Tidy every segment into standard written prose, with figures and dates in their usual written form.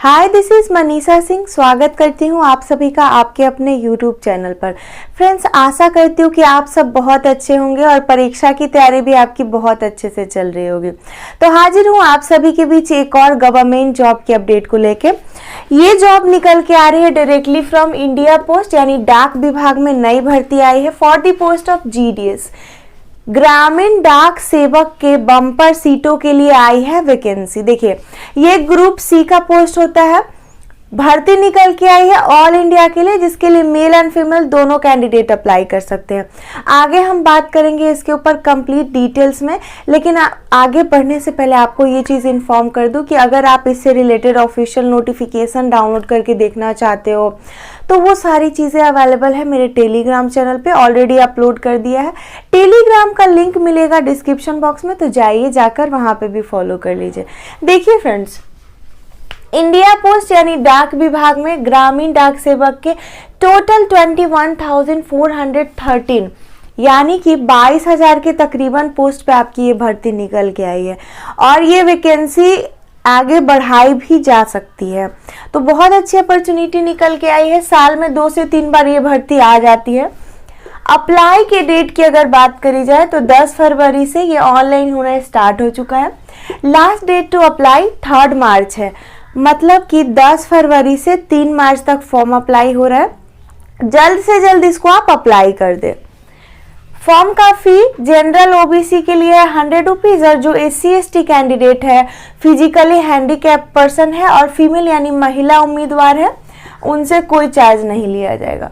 Hi, this is Manisha Singh. स्वागत करती हूँ आप सभी का आपके अपने यूट्यूब चैनल पर। फ्रेंड्स, आशा करती हूँ कि आप सब बहुत अच्छे होंगे और परीक्षा की तैयारी भी आपकी बहुत अच्छे से चल रही होगी। तो हाजिर हूँ आप सभी के बीच एक और गवर्नमेंट जॉब की अपडेट को लेके। ये जॉब निकल के आ रही है डायरेक्टली फ्रॉम इंडिया पोस्ट, यानी डाक विभाग में नई भर्ती आई है for the post of GDS। ग्रामीण डाक सेवक के बम्पर सीटों के लिए आई है वैकेंसी। देखिए, ये ग्रुप सी का पोस्ट होता है। भर्ती निकल के आई है ऑल इंडिया के लिए, जिसके लिए मेल एंड फीमेल दोनों कैंडिडेट अप्लाई कर सकते हैं। आगे हम बात करेंगे इसके ऊपर कंप्लीट डिटेल्स में, लेकिन आगे बढ़ने से पहले आपको ये चीज़ इन्फॉर्म कर दूं कि अगर आप इससे रिलेटेड ऑफिशियल नोटिफिकेशन डाउनलोड करके देखना चाहते हो तो वो सारी चीज़ें अवेलेबल है मेरे टेलीग्राम चैनल पे, ऑलरेडी अपलोड कर दिया है। टेलीग्राम का लिंक मिलेगा डिस्क्रिप्शन बॉक्स में, तो जाइए जाकर वहाँ पे भी फॉलो कर लीजिए। देखिए फ्रेंड्स, इंडिया पोस्ट यानी डाक विभाग में ग्रामीण डाक सेवक के टोटल 21,413 यानी कि 22,000 के तकरीबन पोस्ट पे आपकी ये भर्ती निकल के आई है और ये वैकेंसी आगे बढ़ाई भी जा सकती है। तो बहुत अच्छी अपॉर्चुनिटी निकल के आई है। साल में 2 से 3 बार ये भर्ती आ जाती है। अप्लाई के डेट की अगर बात करी जाए तो 10 फरवरी से ये ऑनलाइन होना स्टार्ट हो चुका है। लास्ट डेट टू अप्लाई 3 मार्च है, मतलब कि 10 फरवरी से 3 मार्च तक फॉर्म अप्लाई हो रहा है। जल्द से जल्द इसको आप अप्लाई कर दे। फॉर्म का फी जनरल OBC के लिए 100 रुपीज़ और जो SC/ST कैंडिडेट है, फिजिकली हैंडीकैप पर्सन है और फीमेल यानी महिला उम्मीदवार है, उनसे कोई चार्ज नहीं लिया जाएगा।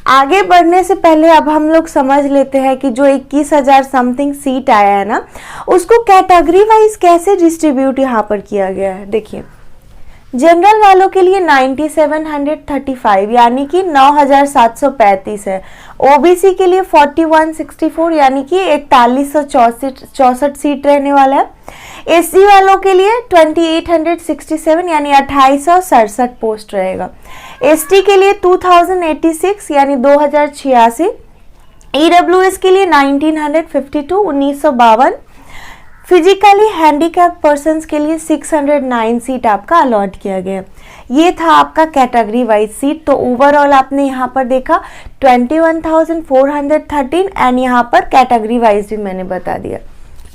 आगे बढ़ने से पहले अब हम लोग समझ लेते हैं कि जो 21,000 समथिंग सीट आया है ना, उसको कैटेगरी वाइज कैसे डिस्ट्रीब्यूट यहाँ पर किया गया है। देखिए, जनरल वालों के लिए 9735 यानी कि 9,735 है। OBC के लिए 4164 यानी कि 4164 सीट रहने वाला है। SC वालों के लिए 2867 यानी 2867 पोस्ट रहेगा। ST के लिए 2086 यानी 2086। EWS के लिए 1952 1952। फिजिकली हैंडीकैप पर्सन्स के लिए 609 सीट आपका अलॉट किया गया। ये था आपका कैटेगरी वाइज सीट। तो ओवरऑल आपने यहाँ पर देखा 21,413 एंड यहाँ पर कैटेगरी वाइज भी मैंने बता दिया।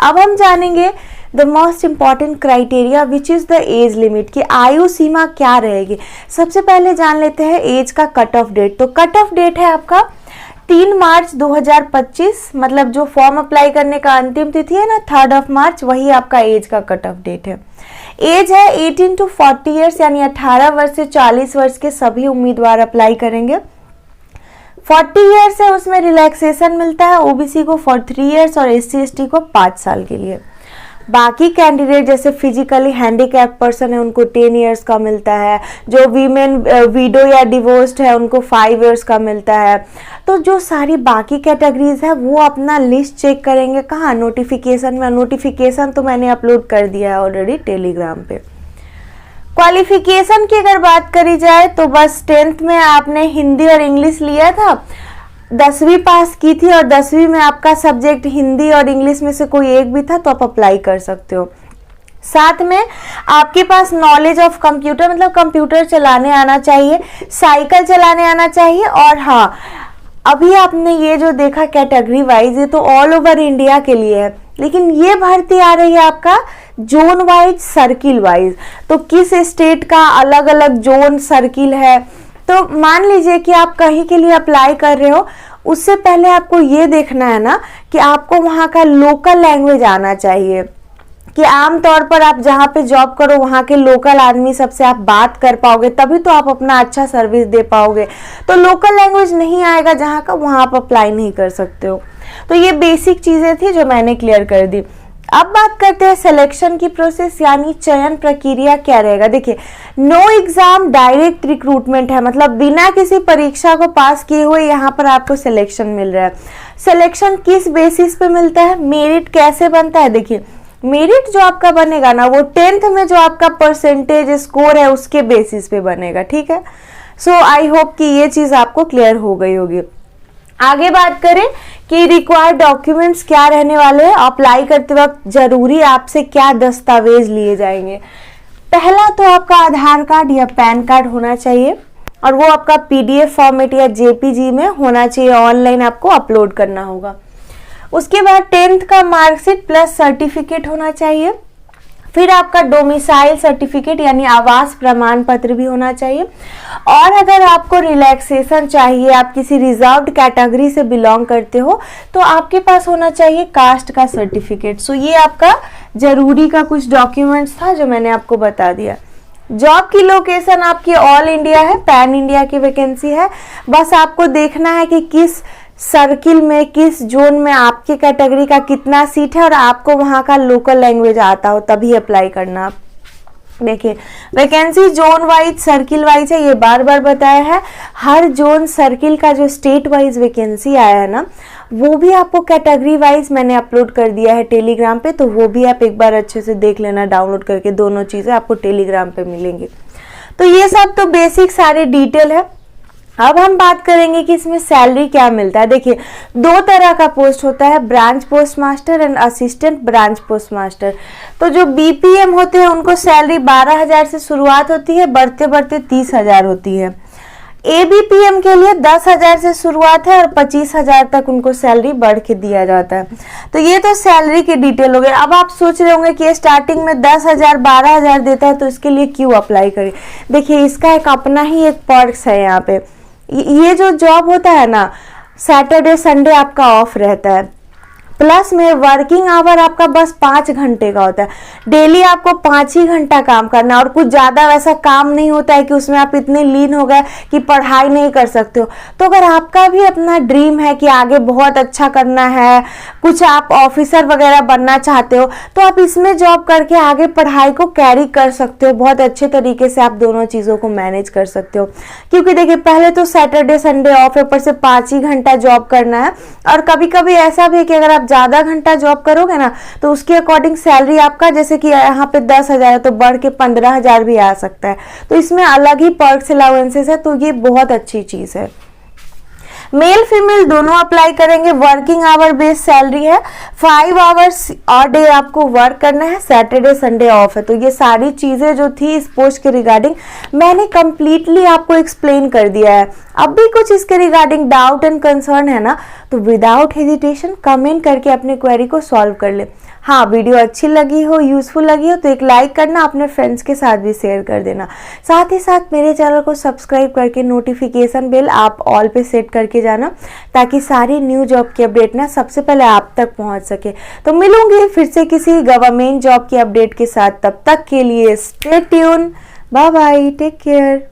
अब हम जानेंगे the most important criteria which is the age limit, की आयु सीमा क्या रहेगी। सबसे पहले जान लेते हैं एज का कट ऑफ डेट। तो कट ऑफ डेट है आपका 3 मार्च 2025, मतलब जो फॉर्म अप्लाई करने का अंतिम तिथि है ना 3 मार्च, वही आपका एज का कट ऑफ डेट है। एज है 18 to 40 ईयर्स यानी 18 वर्ष से 40 वर्ष के सभी उम्मीदवार अप्लाई करेंगे। 40 ईयर्स है उसमें रिलैक्सेशन मिलता है OBC को for 3 ईयर्स और SC/ST को 5 साल के लिए। बाकी कैंडिडेट जैसे फिजिकली हैंडीकैप पर्सन है उनको 10 ईयर्स का मिलता है। जो वीमेन विडो या डिवोर्स्ड है उनको 5 ईयर्स का मिलता है। तो जो सारी बाकी कैटेगरीज है वो अपना लिस्ट चेक करेंगे कहाँ, नोटिफिकेशन में। नोटिफिकेशन तो मैंने अपलोड कर दिया है ऑलरेडी टेलीग्राम पे। क्वालिफिकेशन की अगर बात करी जाए तो बस 10th में आपने हिंदी और इंग्लिश लिया था, 10वीं पास की थी और 10वीं में आपका सब्जेक्ट हिंदी और इंग्लिश में से कोई एक भी था तो आप अप्लाई कर सकते हो। साथ में आपके पास नॉलेज ऑफ कंप्यूटर, मतलब कंप्यूटर चलाने आना चाहिए, साइकिल चलाने आना चाहिए। और हाँ, अभी आपने ये जो देखा कैटेगरी वाइज, ये तो ऑल ओवर इंडिया के लिए है, लेकिन ये भर्ती आ रही है आपका जोन वाइज, सर्किल वाइज। तो किस स्टेट का अलग अलग जोन सर्किल है। तो मान लीजिए कि आप कहीं के लिए अप्लाई कर रहे हो, उससे पहले आपको ये देखना है ना कि आपको वहाँ का लोकल लैंग्वेज आना चाहिए, कि आमतौर पर आप जहाँ पे जॉब करो वहाँ के लोकल आदमी सबसे आप बात कर पाओगे, तभी तो आप अपना अच्छा सर्विस दे पाओगे। तो लोकल लैंग्वेज नहीं आएगा जहाँ का, वहाँ आप अप्लाई नहीं कर सकते हो। तो ये बेसिक चीज़ें थी जो मैंने क्लियर कर दी। अब बात करते हैं सिलेक्शन की प्रोसेस, यानी चयन प्रक्रिया क्या रहेगा। देखिए, नो एग्जाम डायरेक्ट रिक्रूटमेंट है, मतलब बिना किसी परीक्षा को पास किए हुए यहाँ पर आपको सिलेक्शन मिल रहा है। सिलेक्शन किस बेसिस पे मिलता है, मेरिट कैसे बनता है। देखिए, मेरिट जो आपका बनेगा ना वो 10th में जो आपका परसेंटेज स्कोर है उसके बेसिस पे बनेगा, ठीक है। सो आई होप कि ये चीज़ आपको क्लियर हो गई होगी। आगे बात करें कि रिक्वायर्ड डॉक्यूमेंट्स क्या रहने वाले हैं, अप्लाई करते वक्त जरूरी आपसे क्या दस्तावेज लिए जाएंगे। पहला तो आपका आधार कार्ड या पैन कार्ड होना चाहिए और वो आपका PDF फॉर्मेट या JPG में होना चाहिए, ऑनलाइन आपको अपलोड करना होगा। उसके बाद 10th का मार्कशीट प्लस सर्टिफिकेट होना चाहिए। फिर आपका डोमिसाइल सर्टिफिकेट यानी आवास प्रमाण पत्र भी होना चाहिए। और अगर आपको रिलैक्सेशन चाहिए, आप किसी रिजर्व्ड कैटेगरी से बिलोंग करते हो, तो आपके पास होना चाहिए कास्ट का सर्टिफिकेट। सो ये आपका जरूरी का कुछ डॉक्यूमेंट्स था जो मैंने आपको बता दिया। जॉब की लोकेशन आपकी ऑल इंडिया है, पैन इंडिया की वैकेंसी है। बस आपको देखना है कि किस सर्किल में, किस जोन में आपके कैटेगरी का कितना सीट है और आपको वहाँ का लोकल लैंग्वेज आता हो, तभी अप्लाई करना। आप देखिए, vacancy zone wise, circle wise है, ये बार बार बताया है। हर जोन सर्किल का जो स्टेट वाइज वैकेंसी आया है ना, वो भी आपको कैटेगरी वाइज मैंने अपलोड कर दिया है टेलीग्राम पे, तो वो भी आप एक बार अच्छे से देख लेना डाउनलोड करके। दोनों चीज़ें आपको टेलीग्राम पे मिलेंगी। तो ये सब तो बेसिक सारे डिटेल है। अब हम बात करेंगे कि इसमें सैलरी क्या मिलता है। देखिए, 2 तरह का पोस्ट होता है, branch post master and assistant branch post master. तो जो BPM होते हैं उनको सैलरी 12,000 से शुरुआत होती है, बढ़ते बढ़ते 30,000 होती है। ABPM के लिए 10,000 से शुरुआत है और 25,000 तक उनको सैलरी बढ़ के दिया जाता है। तो ये तो सैलरी के डिटेल हो गए। अब आप सोच रहे होंगे कि स्टार्टिंग में 10,000 12,000 देता है, तो इसके लिए क्यों अप्लाई करें। देखिए, इसका एक अपना ही एक पर्क्स है। यहाँ पे ये जो जॉब होता है ना, सैटरडे संडे आपका ऑफ रहता है, प्लस में वर्किंग आवर आपका बस 5 घंटे का होता है। डेली आपको 5 ही घंटा काम करना है और कुछ ज़्यादा वैसा काम नहीं होता है कि उसमें आप इतने लीन हो गए कि पढ़ाई नहीं कर सकते हो। तो अगर आपका भी अपना ड्रीम है कि आगे बहुत अच्छा करना है, कुछ आप ऑफिसर वगैरह बनना चाहते हो, तो आप इसमें जॉब करके आगे पढ़ाई को कैरी कर सकते हो। बहुत अच्छे तरीके से आप दोनों चीज़ों को मैनेज कर सकते हो। क्योंकि देखिए, पहले तो सैटरडे संडे ऑफ है, ऊपर से 5 ही घंटा जॉब करना है। और कभी कभी ऐसा भी है कि अगर आप ज़्यादा घंटा जॉब करोगे ना, तो उसके अकॉर्डिंग सैलरी आपका, जैसे कि यहाँ पे 10,000 है तो बढ़ के 15,000 भी आ सकता है। तो इसमें अलग ही पर्क्स अलाउंसेस है, तो ये बहुत अच्छी चीज़ है। मेल फीमेल दोनों अप्लाई करेंगे। वर्किंग आवर बेस्ड सैलरी है, 5 आवर्स और डे आपको वर्क करना है, सैटरडे संडे ऑफ है। तो ये सारी चीज़ें जो थी इस पोस्ट के रिगार्डिंग मैंने कंप्लीटली आपको एक्सप्लेन कर दिया है। अब भी कुछ इसके रिगार्डिंग डाउट एंड कंसर्न है ना, तो विदाउट हेजिटेशन कमेंट करके अपने क्वेरी को सॉल्व कर ले। हाँ, वीडियो अच्छी लगी हो, यूजफुल लगी हो तो एक लाइक करना, अपने फ्रेंड्स के साथ भी शेयर कर देना। साथ ही साथ मेरे चैनल को सब्सक्राइब करके नोटिफिकेशन बेल आप ऑल पे सेट करके जाना, ताकि सारी न्यू जॉब की अपडेट ना सबसे पहले आप तक पहुंच सके। तो मिलूंगी फिर से किसी गवर्नमेंट जॉब की अपडेट के साथ। तब तक के लिए stay tune, bye bye, take care.